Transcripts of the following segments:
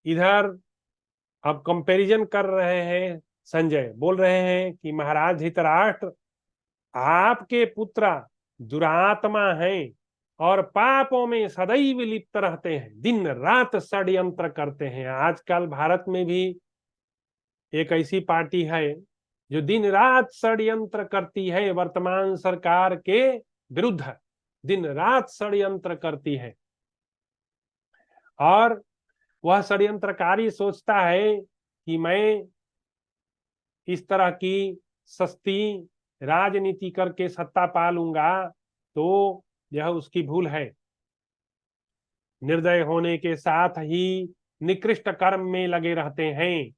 इधर अब कंपैरिजन कर रहे हैं, संजय बोल रहे हैं कि महाराज धृतराष्ट्र, आपके पुत्र दुरात्मा हैं और पापों में सदैव लिप्त रहते हैं, दिन रात षड्यंत्र करते हैं। आजकल भारत में भी एक ऐसी पार्टी है जो दिन रात षड्यंत्र करती है, वर्तमान सरकार के विरुद्ध दिन रात षड्यंत्र करती है। और वह षड्यंत्रकारी सोचता है कि मैं इस तरह की सस्ती राजनीति करके सत्ता पा लूंगा, तो यह उसकी भूल है। निर्दय होने के साथ ही निकृष्ट कर्म में लगे रहते हैं।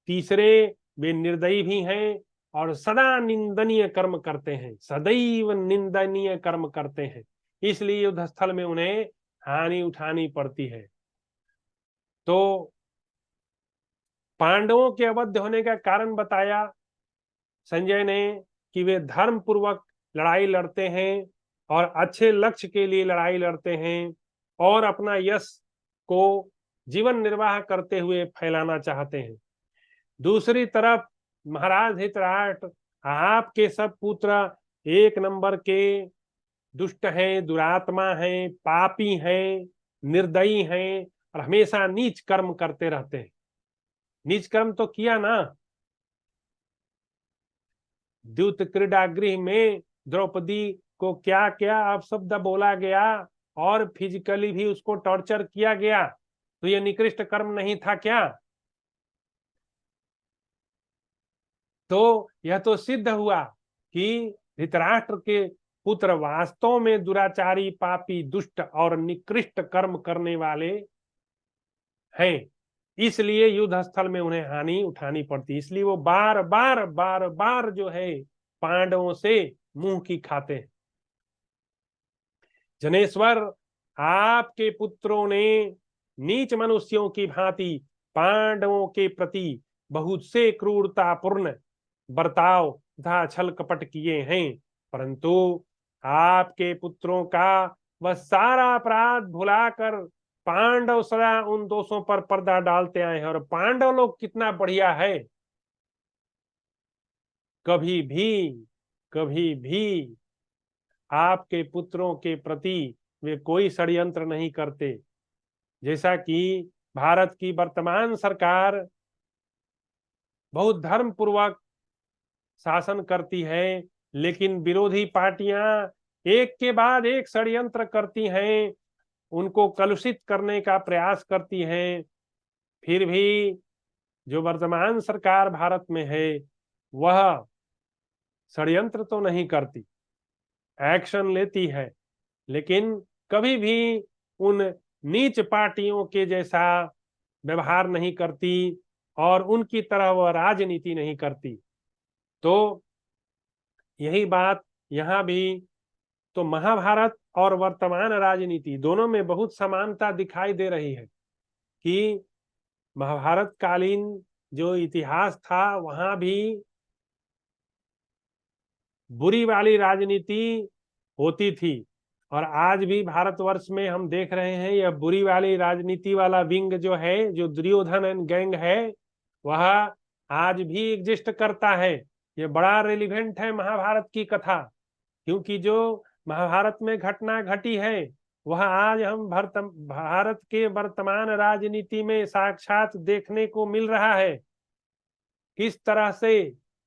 तीसरे, वे निर्दयी भी हैं और सदा निंदनीय कर्म करते हैं, सदैव निंदनीय कर्म करते हैं। इसलिए युद्ध स्थल में उन्हें हानि उठानी पड़ती है। तो पांडवों के अवध होने का कारण बताया संजय ने कि वे धर्म पूर्वक लड़ाई लड़ते हैं और अच्छे लक्ष्य के लिए लड़ाई लड़ते हैं और अपना यश को जीवन निर्वाह करते हुए फैलाना चाहते हैं। दूसरी तरफ महाराज धृतराष्ट्र, आपके सब पुत्र एक नंबर के दुष्ट हैं, दुरात्मा हैं, पापी हैं, निर्दयी हैं और हमेशा नीच कर्म करते रहते हैं। नीच कर्म तो किया ना, द्यूत क्रीडागृह में द्रौपदी को क्या क्या अपशब्द बोला गया और फिजिकली भी उसको टॉर्चर किया गया, तो यह निकृष्ट कर्म नहीं था क्या? तो यह तो सिद्ध हुआ कि धृतराष्ट्र के पुत्र वास्तव में दुराचारी, पापी, दुष्ट और निकृष्ट कर्म करने वाले हैं। इसलिए युद्ध स्थल में उन्हें हानि उठानी पड़ती, इसलिए वो बार बार बार बार जो है पांडवों से मुंह की खाते हैं। जनेश्वर, आपके पुत्रों ने नीच मनुष्यों की भांति पांडवों के प्रति बहुत से क्रूरतापूर्ण बर्ताव तथा छल कपट किए हैं, परंतु आपके पुत्रों का वह सारा अपराध भुलाकर पांडव सदा उन दोषों पर पर्दा डालते आए हैं। और पांडव लोग कितना बढ़िया है, कभी भी कभी भी आपके पुत्रों के प्रति वे कोई षड्यंत्र नहीं करते। जैसा कि भारत की वर्तमान सरकार बहुत धर्म पूर्वक शासन करती है, लेकिन विरोधी पार्टियां एक के बाद एक षड्यंत्र करती हैं, उनको कलुषित करने का प्रयास करती हैं। फिर भी जो वर्तमान सरकार भारत में है वह षड्यंत्र तो नहीं करती, एक्शन लेती है, लेकिन कभी भी उन नीच पार्टियों के जैसा व्यवहार नहीं करती और उनकी तरह वह राजनीति नहीं करती। तो यही बात यहाँ भी, तो महाभारत और वर्तमान राजनीति दोनों में बहुत समानता दिखाई दे रही है कि महाभारत कालीन जो इतिहास था वहां भी बुरी वाली राजनीति होती थी, और आज भी भारतवर्ष में हम देख रहे हैं यह बुरी वाली राजनीति वाला विंग जो है, जो दुर्योधन एंड गैंग है, वह आज भी एग्जिस्ट करता है। यह बड़ा रेलिवेंट है महाभारत की कथा, क्योंकि जो महाभारत में घटना घटी है वह आज हम भारत के वर्तमान राजनीति में साक्षात देखने को मिल रहा है। किस तरह से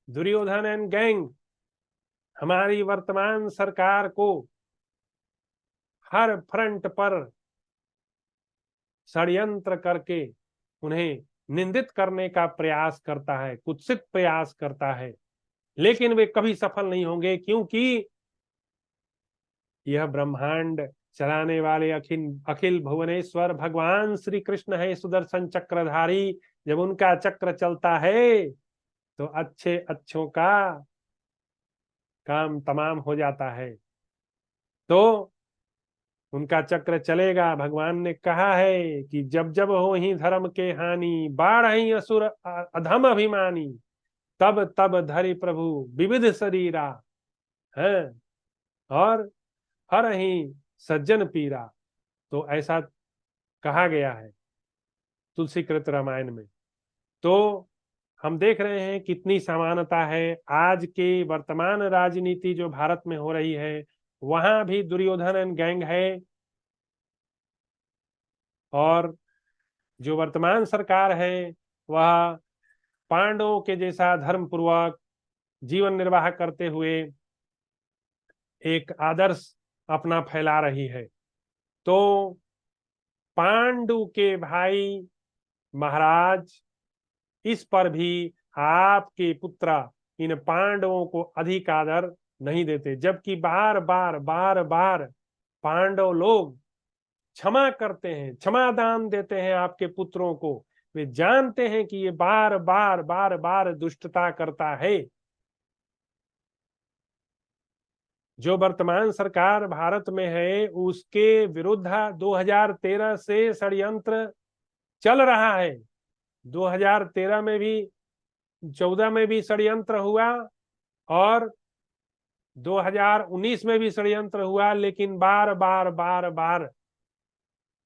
दुर्योधन एंड गैंग हमारी वर्तमान सरकार को हर फ्रंट पर षड्यंत्र करके उन्हें निंदित करने का प्रयास करता है, कुत्सित प्रयास करता है, लेकिन वे कभी सफल नहीं होंगे, क्योंकि यह ब्रह्मांड चलाने वाले अखिल अखिल भुवनेश्वर भगवान श्री कृष्ण है, सुदर्शन चक्रधारी। जब उनका चक्र चलता है तो अच्छे अच्छों का काम तमाम हो जाता है। तो उनका चक्र चलेगा। भगवान ने कहा है कि जब जब हो ही धर्म के हानि, बाढ़ ही असुर अधम अभिमानी, तब तब धरि प्रभु विविध शरीरा है और हर ही सज्जन पीरा। तो ऐसा कहा गया है। तुलसीकृत रामायण में। तो हम देख रहे हैं कितनी समानता है। आज के वर्तमान राजनीति जो भारत में हो रही है, वहां भी दुर्योधन एंड गैंग है, और जो वर्तमान सरकार है वह पांडवों के जैसा धर्म पूर्वक जीवन निर्वाह करते हुए एक आदर्श अपना फैला रही है। तो पांडु के भाई महाराज, इस पर भी आपके पुत्र इन पांडवों को अधिक आदर नहीं देते, जबकि बार बार बार बार पांडव लोग क्षमा करते हैं, क्षमा दान देते हैं आपके पुत्रों को। वे जानते हैं कि ये बार बार बार बार दुष्टता करता है। जो वर्तमान सरकार भारत में है उसके विरुद्ध 2013 से षड्यंत्र चल रहा है। 2013 में भी, 14 में भी षड्यंत्र हुआ, और 2019 में भी षड्यंत्र हुआ, लेकिन बार बार बार बार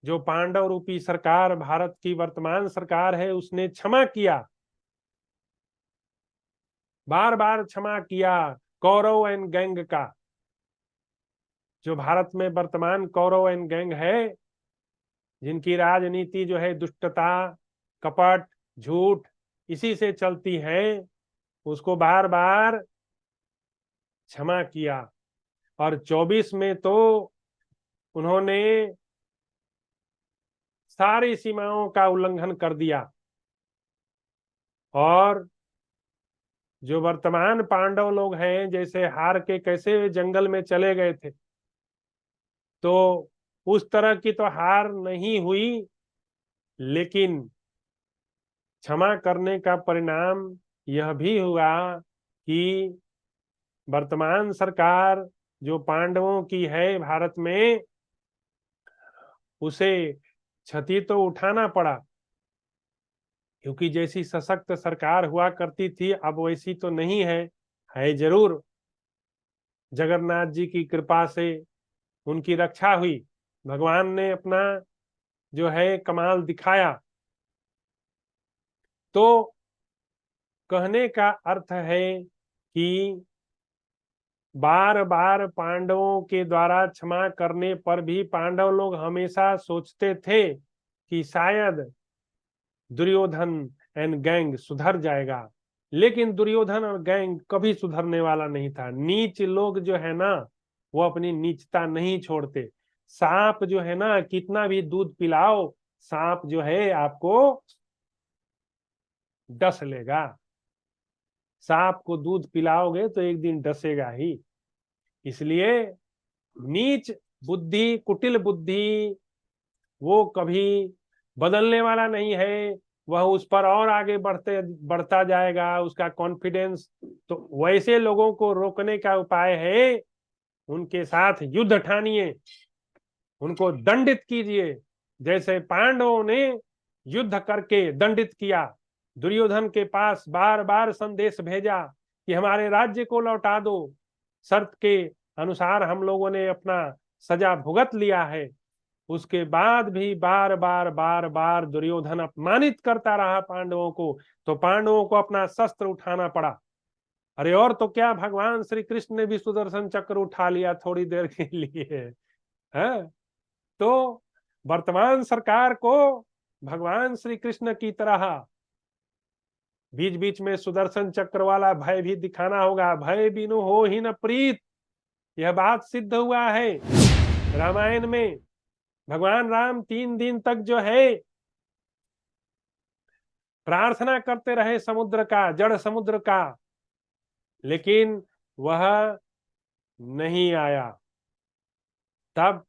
जो पांडव रूपी सरकार, भारत की वर्तमान सरकार है, उसने क्षमा किया, बार बार क्षमा किया। कौरव एंड गैंग का, जो भारत में वर्तमान कौरव एंड गैंग है, जिनकी राजनीति जो है दुष्टता, कपट, झूठ, इसी से चलती है, उसको बार बार क्षमा किया। और 24 में तो उन्होंने सारी सीमाओं का उल्लंघन कर दिया। और जो वर्तमान पांडव लोग हैं, जैसे हार के कैसे जंगल में चले गए थे, तो उस तरह की तो हार नहीं हुई, लेकिन क्षमा करने का परिणाम यह भी हुआ कि वर्तमान सरकार जो पांडवों की है भारत में, उसे क्षति तो उठाना पड़ा, क्योंकि जैसी सशक्त सरकार हुआ करती थी अब वैसी तो नहीं है जरूर। जगन्नाथ जी की कृपा से उनकी रक्षा हुई, भगवान ने अपना जो है कमाल दिखाया। तो कहने का अर्थ है कि बार बार पांडवों के द्वारा क्षमा करने पर भी पांडव लोग हमेशा सोचते थे कि शायद दुर्योधन एंड गैंग सुधर जाएगा, लेकिन दुर्योधन और गैंग कभी सुधरने वाला नहीं था। नीच लोग जो है ना, वो अपनी नीचता नहीं छोड़ते। सांप जो है ना, कितना भी दूध पिलाओ, सांप जो है आपको डस लेगा। सांप को दूध पिलाओगे तो एक दिन डसेगा ही। इसलिए नीच बुद्धि, कुटिल बुद्धि, वो कभी बदलने वाला नहीं है। वह उस पर और आगे बढ़ता जाएगा, उसका कॉन्फिडेंस। तो वैसे लोगों को रोकने का उपाय है, उनके साथ युद्ध ठानिए, उनको दंडित कीजिए, जैसे पांडवों ने युद्ध करके दंडित किया। दुर्योधन के पास बार बार संदेश भेजा कि हमारे राज्य को लौटा दो, शर्त के अनुसार हम लोगों ने अपना सजा भुगत लिया है। उसके बाद भी बार बार बार बार दुर्योधन अपमानित करता रहा पांडवों को, तो पांडवों को अपना शस्त्र उठाना पड़ा। अरे और तो क्या, भगवान श्री कृष्ण ने भी सुदर्शन चक्र उठा लिया थोड़ी देर के लिए है। तो वर्तमान सरकार को भगवान श्री कृष्ण की तरह बीच बीच में सुदर्शन चक्र वाला भय भी दिखाना होगा। भय बिनु हो ही न प्रीत, यह बात सिद्ध हुआ है रामायण में। भगवान राम 3 दिन तक जो है प्रार्थना करते रहे समुद्र का, जड़ समुद्र का, लेकिन वह नहीं आया। तब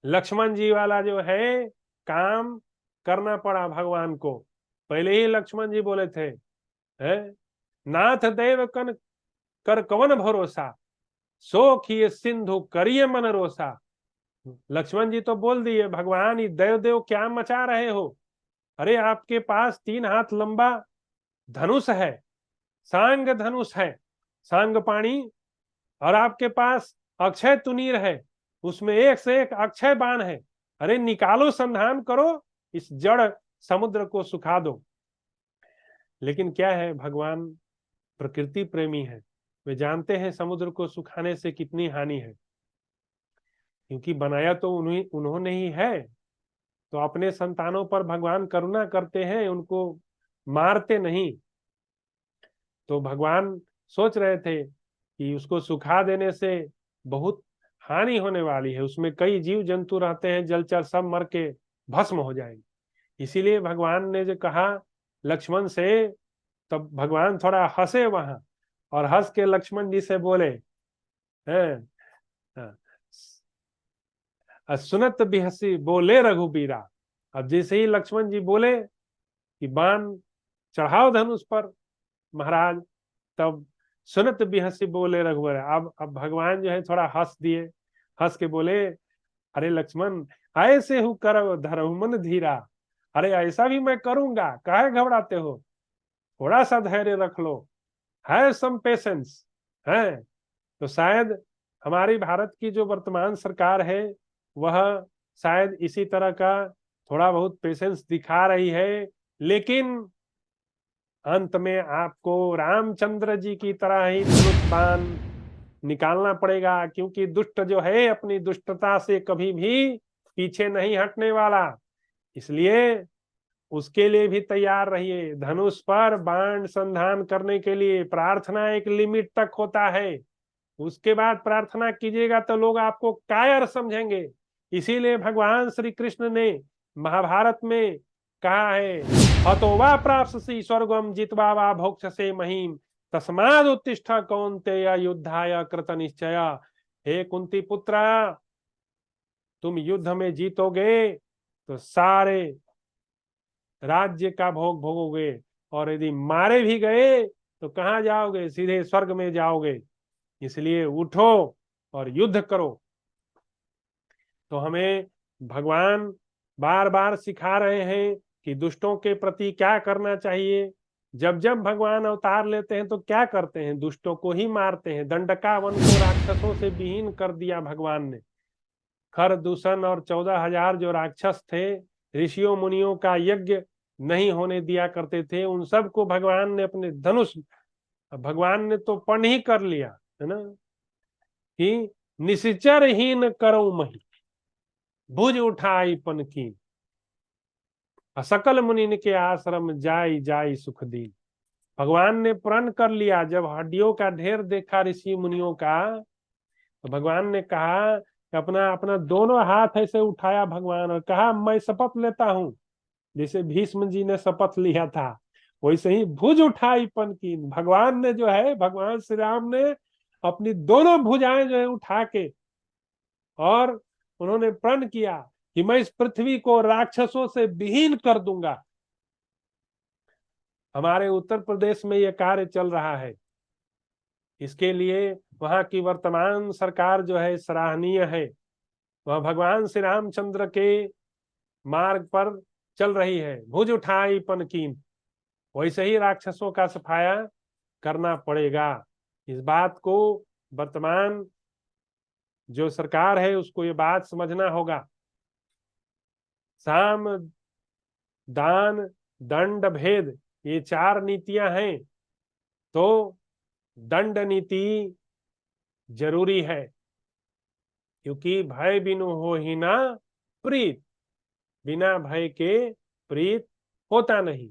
लक्ष्मण जी वाला जो है काम करना पड़ा भगवान को। पहले ही लक्ष्मण जी बोले थे, है नाथ देव कन कर कवन भरोसा, सो खिए सिंधु करिए मन रोसा। लक्ष्मण जी तो बोल दिए, भगवान ये देव देव क्या मचा रहे हो। अरे आपके पास 3 हाथ लंबा धनुष है, सांग धनुष है, सांग पाणी, और आपके पास अक्षय तुनीर है, उसमें एक से एक अक्षय बाण है। अरे निकालो, संधान करो इस जड़ समुद्र को सुखा दो। लेकिन क्या है, भगवान प्रकृति प्रेमी है, वे जानते हैं समुद्र को सुखाने से कितनी हानि है, क्योंकि बनाया तो उन्होंने ही है। तो अपने संतानों पर भगवान करुणा करते हैं, उनको मारते नहीं। तो भगवान सोच रहे थे कि उसको सुखा देने से बहुत हानि होने वाली है, उसमें कई जीव जंतु रहते हैं, जलचर सब मर के भस्म हो जाएंगे। इसीलिए भगवान ने जो कहा लक्ष्मण से, तब भगवान थोड़ा हंसे वहां, और हंस के लक्ष्मण जी से बोले, हैं, सुनत बिहसी बोले रघुबीरा। अब जैसे ही लक्ष्मण जी बोले कि बाण चढ़ाओ धनुष पर महाराज, तब सुनत बिहसी बोले रघुवर। अब भगवान जो है थोड़ा हंस दिए, हंस के बोले, अरे लक्ष्मण, ऐसे हूँ कर धरहु मन धीरा। अरे ऐसा भी मैं करूंगा, काहे घबराते हो, थोड़ा सा धैर्य रख लो, है सम पेशेंस है। तो शायद हमारी भारत की जो वर्तमान सरकार है वह शायद इसी तरह का थोड़ा बहुत पेशेंस दिखा रही है, लेकिन अंत में आपको रामचंद्र जी की तरह ही धनुष बाण निकालना पड़ेगा, क्योंकि दुष्ट जो है अपनी दुष्टता से कभी भी पीछे नहीं हटने वाला। इसलिए उसके लिए भी तैयार रहिए। धनुष पर बाण संधान करने के लिए प्रार्थना एक लिमिट तक होता है, उसके बाद प्रार्थना कीजिएगा तो लोग आपको कायर समझेंगे। इसीलिए भगवान श्री कृष्ण ने महाभारत में कहा है, हतो वा प्राप्स्यसि स्वर्गम जित्वा वा भोक्ष्यसे महीम तस्माद् उत्तिष्ठ कौन्तेय युद्धाय कृत निश्चय। हे कुंती पुत्रा, तुम युद्ध में जीतोगे तो सारे राज्य का भोग भोगोगे, और यदि मारे भी गए तो कहाँ जाओगे, सीधे स्वर्ग में जाओगे। इसलिए उठो और युद्ध करो। तो हमें भगवान बार बार सिखा रहे हैं कि दुष्टों के प्रति क्या करना चाहिए। जब जब भगवान अवतार लेते हैं तो क्या करते हैं, दुष्टों को ही मारते हैं। दंडकावन को राक्षसों से विहीन कर दिया भगवान ने। खर दूषण और 14,000 जो राक्षस थे, ऋषियों मुनियों का यज्ञ नहीं होने दिया करते थे, उन सबको भगवान ने अपने धनुष, भगवान ने तो पण ही कर लिया है ना, कि निश्चरहीन करो मही भुज उठाई पन की सकल मुनि के आश्रम जाई जाई सुख दी। भगवान ने प्रण कर लिया। जब हड्डियों का ढेर देखा ऋषि मुनियों का, तो भगवान ने कहा कि अपना अपना दोनों हाथ ऐसे उठाया भगवान, और कहा मैं शपथ लेता हूं, जैसे भीष्म जी ने शपथ लिया था वैसे ही भुज उठाई पन की। भगवान ने जो है, भगवान श्री राम ने अपनी दोनों भुजाएं जो है उठा के, और उन्होंने प्रण किया कि मैं इस पृथ्वी को राक्षसों से विहीन कर दूंगा। हमारे उत्तर प्रदेश में यह कार्य चल रहा है। इसके लिए वहां की वर्तमान सरकार जो है सराहनीय है, वह भगवान श्री रामचंद्र के मार्ग पर चल रही है। भुज उठाई पन कीन, वैसे ही राक्षसों का सफाया करना पड़ेगा। इस बात को वर्तमान जो सरकार है उसको ये बात समझना होगा। साम दान दंड भेद, ये 4 नीतियां हैं, तो दंड नीति जरूरी है, क्योंकि भय बिनु हो ही ना प्रीत, बिना भय के प्रीत होता नहीं।